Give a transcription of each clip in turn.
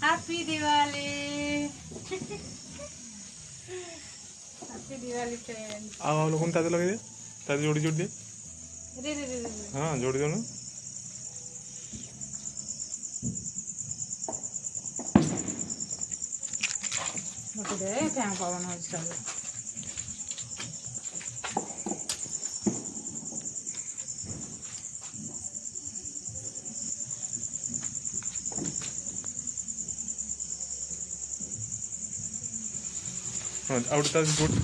Happy Diwali. Happy Diwali friends. आ लोगों ताते लगे दे ताते जोड़ी जोड़ी दे। रे रे रे रे। हाँ जोड़ी दो ना। मत दे फैन पवन हो चल। हाँ आउट ताते जोड़ी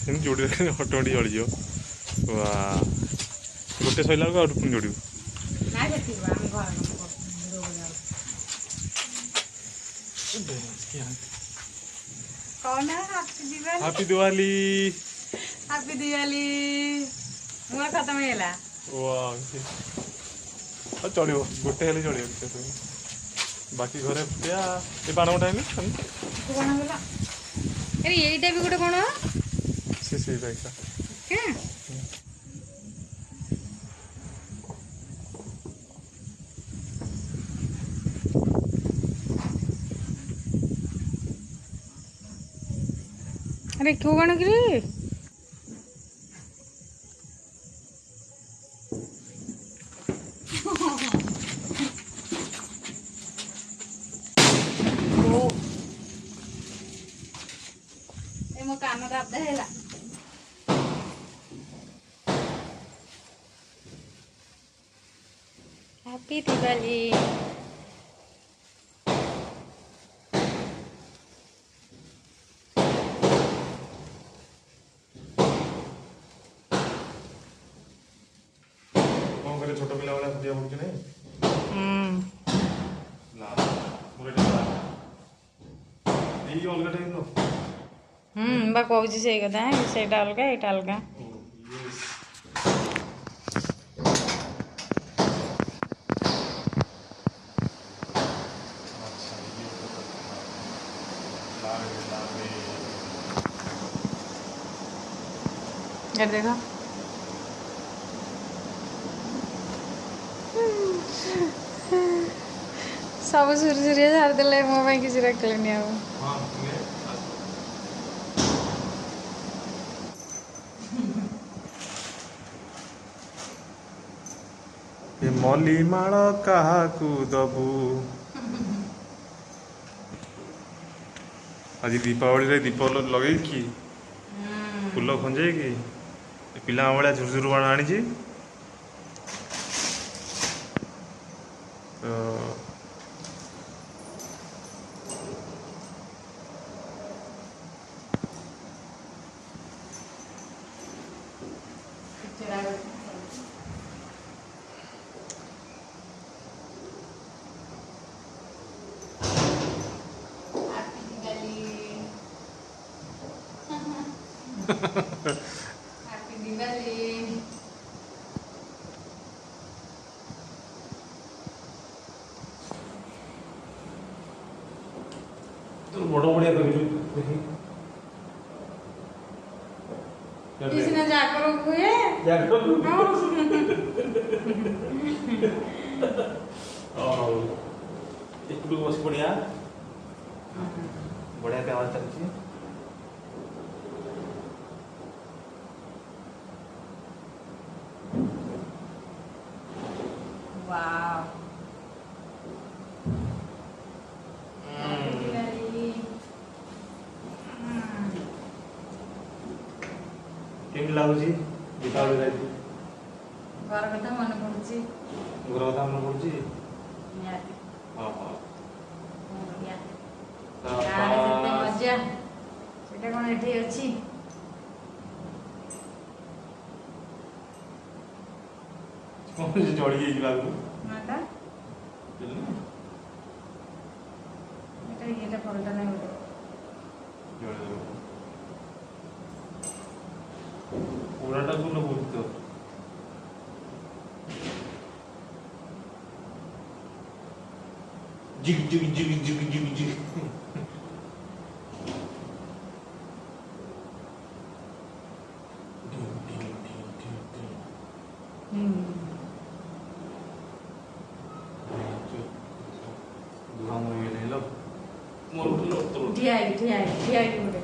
सेम जोड़ी रखे ऑटोमेटिक जली जाओ। वाह गोटे सैला को आउट पुणी जोड़ी। ना जेती बा हम घर हम वीडियो बनाओ। कौन है happy Diwali? Happy Diwali. Happy Diwali. मोर खत्म हेला। वाह चलो गोटे हेले चलो बाकी घरे फुटिया ये बाण गोटा है तू कौन बोला? अरे यहीटा भी गोटे कौन? से बैठा क्या? अरे क्यों कौन गिरी? मो कान दाब हेला। हैप्पी दिवाली। कौन करे छोट पिला वाला फुटिया पड़ुछ नहीं ला मोरे ये अलग टाइम नो बा कहूँ से कथा सेटा अलग एटा अलग। देखो सब सुरसुरिया झाड़देले मो किसी रखलेनी आ मली माल काहाकू दबू आज दीपावली रे दीप लगे कि फूल खंजे कि पिला भाया झुरझुर बाण आनी तो हैप्पी दिवाली। तो बड़ बढ़िया किसी जाकर हुए बस बढ़िया बढ़िया क्या चलती वाव केमी लगुच दीपावली घर कथा मन पड़ुची घर कथा मन पड़ुची मजा से कौन एठी अच्छी चढ़ी जाइए ये फलटा नहीं पूराटा को बोल तो जिग जिग जिग जिग जिग जिग କାମ ହେଇଗଲେ ଲୋ ମୋର ଉଠିଲ ତୋର ଠିଆ ହେଇକି ଗୋଟେ